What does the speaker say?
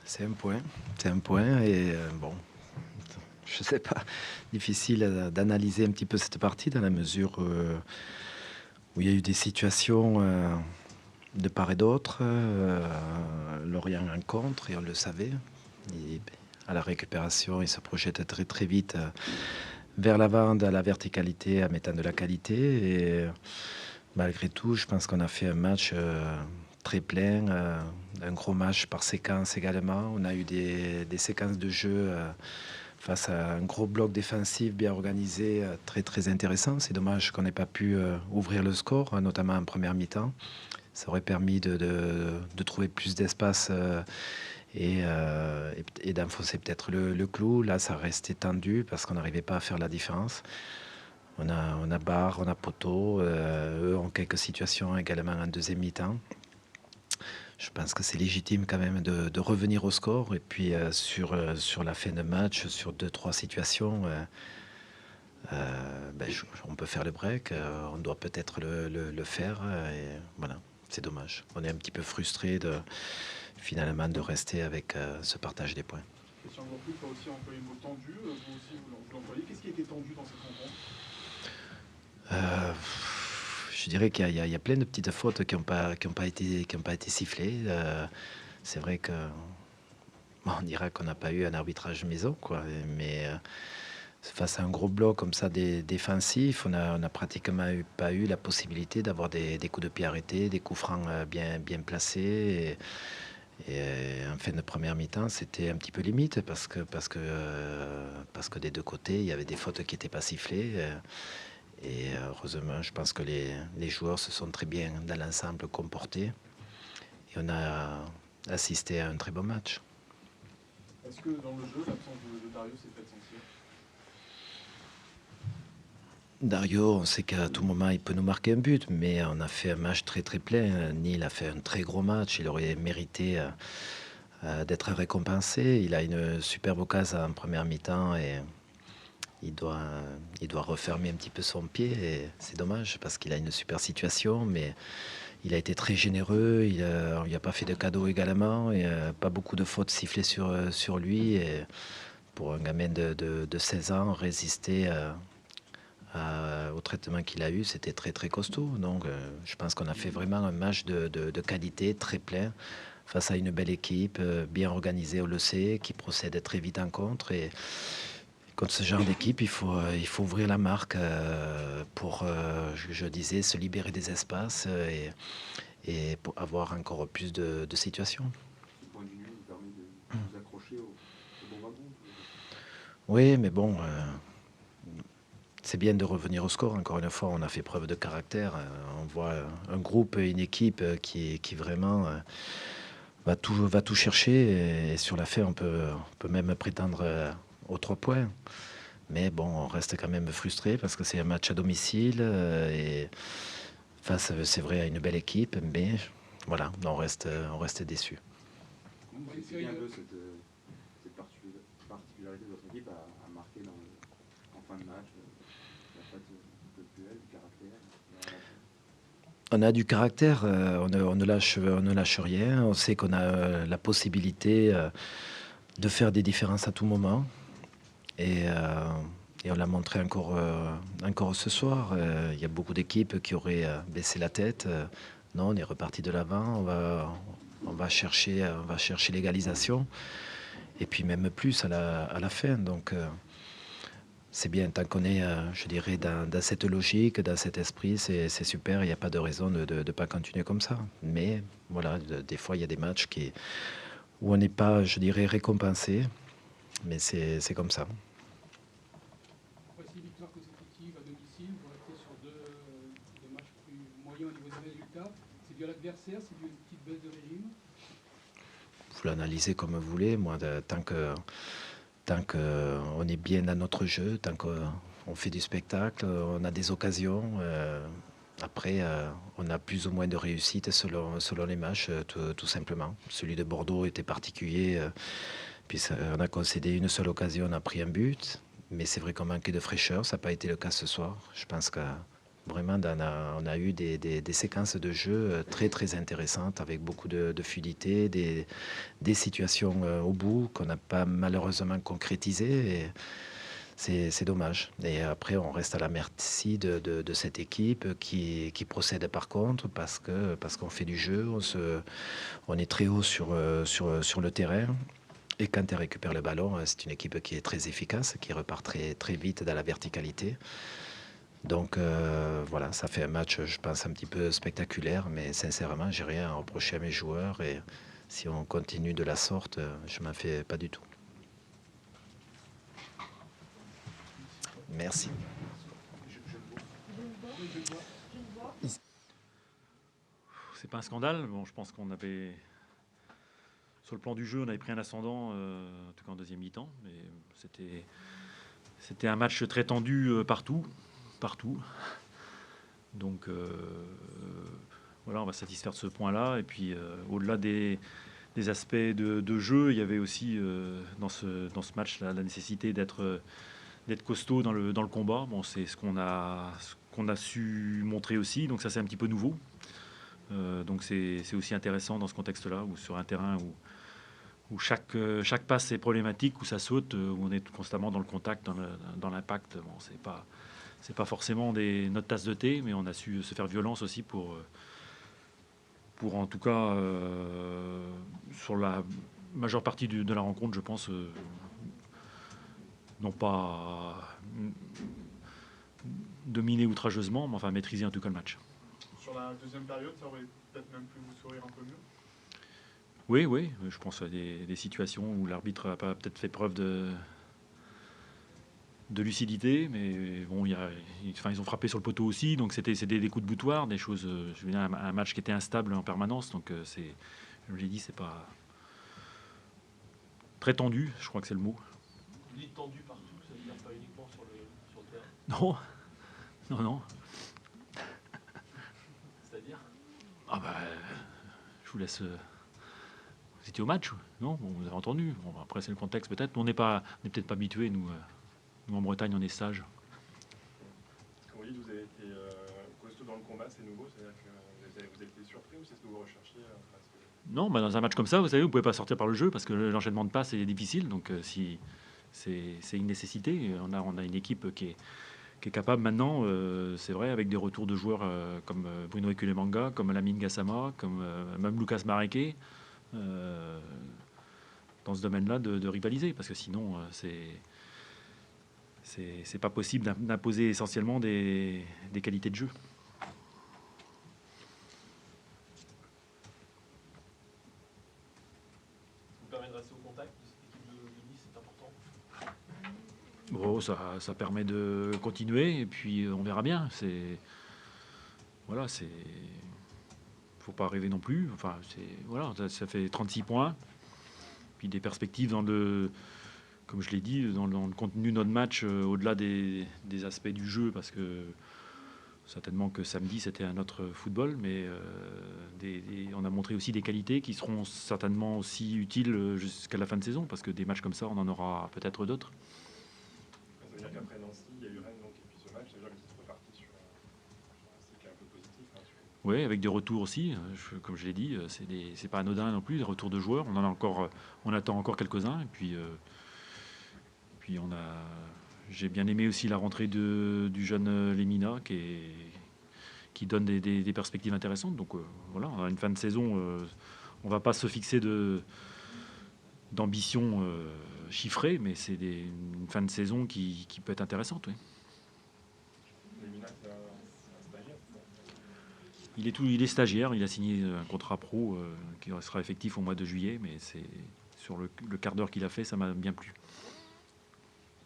C'est un point et bon, je sais pas, difficile d'analyser un petit peu cette partie dans la mesure où il y a eu des situations de part et d'autre. Lorient en contre et on le savait. Et à la récupération, il se projette très très vite vers l'avant, à la verticalité, en mettant de la qualité. Et malgré tout, je pense qu'on a fait un match très plein, un gros match par séquence également. On a eu des séquences de jeu face à un gros bloc défensif bien organisé, très très intéressant. C'est dommage qu'on n'ait pas pu ouvrir le score, notamment en première mi-temps. Ça aurait permis de trouver plus d'espace et d'enfoncer peut-être le clou. Là, ça restait tendu parce qu'on n'arrivait pas à faire la différence. On a barre, on a poteau. Eux ont quelques situations également en deuxième mi-temps. Je pense que c'est légitime quand même de revenir au score. Et puis sur la fin de match, sur 2-3 situations, on peut faire le break. On doit peut-être le faire. Et voilà, c'est dommage. On est un petit peu frustré finalement de rester avec ce partage des points. Christian Gourcuff a aussi employé le mot tendu. Vous aussi, vous l'employez. Qu'est-ce qui a été tendu dans cette rencontre? Je dirais qu'il y a plein de petites fautes qui n'ont pas été sifflées. C'est vrai que on dira qu'on n'a pas eu un arbitrage maison, quoi. Mais face à un gros bloc comme ça défensif, on a pratiquement pas eu la possibilité d'avoir des coups de pied arrêtés, des coups francs bien placés. Et en fin de première mi-temps, c'était un petit peu limite parce que des deux côtés, il y avait des fautes qui n'étaient pas sifflées. Et heureusement, je pense que les joueurs se sont très bien, dans l'ensemble, comportés. Et on a assisté à un très bon match. Est-ce que dans le jeu, l'absence de Dario s'est fait sentir? Dario, on sait qu'à tout moment, il peut nous marquer un but, mais on a fait un match très très plein. Neil a fait un très gros match. Il aurait mérité d'être récompensé. Il a une superbe occasion en première mi-temps et il doit refermer un petit peu son pied. Et c'est dommage parce qu'il a une super situation, mais il a été très généreux. Il n'y a pas fait de cadeau également. Et pas beaucoup de fautes sifflées sur lui. Et pour un gamin de 16 ans, résister au traitement qu'il a eu, c'était très très costaud. Donc je pense qu'on a fait vraiment un match de qualité très plein face à une belle équipe, bien organisée, on le sait, qui procède très vite en contre. Et contre ce genre d'équipe, il faut ouvrir la marque pour, je disais, se libérer des espaces et pour avoir encore plus de situations. Ce point de vue vous permet de vous accrocher au bon wagon. Oui, mais bon, c'est bien de revenir au score. Encore une fois, on a fait preuve de caractère. On voit un groupe, une équipe qui vraiment va tout chercher. Et sur la fin, on peut même prétendre aux 3 points. Mais bon, on reste quand même frustré parce que c'est un match à domicile et face, c'est vrai, à une belle équipe. Mais voilà, on reste déçu. Comment vous expliquez un peu cette particularité de votre équipe à marquer en fin de match? Il n'y a pas de duel, de caractère? On a du caractère, on ne lâche rien. On sait qu'on a la possibilité de faire des différences à tout moment. Et on l'a montré encore ce soir. Il y a beaucoup d'équipes qui auraient baissé la tête. Non, on est reparti de l'avant. On va chercher l'égalisation. Et puis même plus à la fin. Donc c'est bien, tant qu'on est, je dirais, dans cette logique, dans cet esprit, c'est super. Il n'y a pas de raison de ne pas continuer comme ça. Mais voilà, des fois, il y a des matchs où on n'est pas, je dirais, récompensé. Mais c'est comme ça. Après 6 victoires consécutives à domicile, vous restez sur deux matchs plus moyens au niveau des résultats. C'est dû à l'adversaire, c'est dû à une petite baisse de régime? Vous l'analysez comme vous voulez. Moi, tant qu'on est bien dans notre jeu, tant qu'on fait du spectacle, on a des occasions. Après, on a plus ou moins de réussite selon les matchs, tout simplement. Celui de Bordeaux était particulier. Puis on a concédé une seule occasion, on a pris un but. Mais c'est vrai qu'on manquait de fraîcheur. Ça n'a pas été le cas ce soir. Je pense que Vraiment, on a eu des séquences de jeu très très intéressantes avec beaucoup de fluidité, des situations au bout qu'on n'a pas malheureusement concrétisées. Et c'est dommage. Et après, on reste à la merci de cette équipe qui procède par contre parce qu'on fait du jeu, on est très haut sur le terrain. Et quand elle récupère le ballon, c'est une équipe qui est très efficace, qui repart très, très vite dans la verticalité. Donc voilà, ça fait un match, je pense, un petit peu spectaculaire, mais sincèrement, j'ai rien à reprocher à mes joueurs. Et si on continue de la sorte, je m'en fais pas du tout. Merci. C'est pas un scandale. Bon, je pense qu'on avait, sur le plan du jeu, on avait pris un ascendant, en tout cas en deuxième mi-temps, mais c'était un match très tendu partout. Donc voilà, on va satisfaire de ce point-là. Et puis au-delà des aspects de jeu, il y avait aussi dans ce match-là la nécessité d'être costaud dans le combat. Bon, c'est ce qu'on a su montrer aussi. Donc ça, c'est un petit peu nouveau. Donc c'est aussi intéressant dans ce contexte-là, ou sur un terrain où chaque passe est problématique, où ça saute, où on est constamment dans le contact, dans l'impact. Bon, c'est pas forcément notre tasse de thé, mais on a su se faire violence aussi pour en tout cas sur la majeure partie de la rencontre, je pense, non pas dominer outrageusement, mais enfin maîtriser en tout cas le match. Sur la deuxième période, ça aurait peut-être même pu vous sourire un peu mieux. Oui, je pense à des situations où l'arbitre n'a pas peut-être fait preuve de lucidité, mais bon, ils ont frappé sur le poteau aussi, donc c'était des coups de boutoir, des choses. Je veux dire, un match qui était instable en permanence, donc je l'ai dit, c'est pas très tendu, je crois que c'est le mot. Vous dites tendu partout, ça veut dire pas uniquement sur le terrain. Non. C'est-à-dire Je vous laisse. Vous étiez au match, non? Bon, vous avez entendu. Bon, après, c'est le contexte peut-être. On n'est peut-être pas habitués, nous en Bretagne, on est sages. Quand vous dites que vous avez été costaud dans le combat, c'est nouveau, c'est-à-dire que vous avez été surpris ou c'est ce que vous recherchiez Non, dans un match comme ça, vous savez, vous ne pouvez pas sortir par le jeu parce que l'enchaînement de passes est difficile. Donc, si c'est une nécessité, on a une équipe qui est capable maintenant, c'est vrai, avec des retours de joueurs comme Bruno Ekulemanga, comme Lamine Gassama, comme même Lucas Mareke, dans ce domaine-là, de rivaliser, parce que sinon, c'est pas possible d'imposer essentiellement des qualités de jeu. Ça vous permet de rester au contact de cette équipe de Nice, c'est important. Bon, ça permet de continuer, et puis on verra bien. Faut pas rêver non plus. Enfin, ça fait 36 points. Puis des perspectives comme je l'ai dit, dans le contenu de notre match, au-delà des aspects du jeu, parce que certainement que samedi c'était un autre football, mais on a montré aussi des qualités qui seront certainement aussi utiles jusqu'à la fin de saison, parce que des matchs comme ça, on en aura peut-être d'autres. Ça veut dire qu'après Nancy, il y a eu Rennes, donc, et puis ce match, ça veut dire que vous êtes reparti sur un cycle un peu positif. Oui, avec des retours aussi. Comme je l'ai dit, c'est pas anodin non plus, des retours de joueurs. On attend encore quelques-uns. Et puis j'ai bien aimé aussi la rentrée du jeune Lemina qui donne des perspectives intéressantes. Donc voilà, on a une fin de saison. On va pas se fixer d'ambition chiffrée, mais c'est une fin de saison qui peut être intéressante. Oui. Lemina, c'est un stagiaire. Il est stagiaire, il a signé un contrat pro qui sera effectif au mois de juillet, mais c'est sur le quart d'heure qu'il a fait, ça m'a bien plu.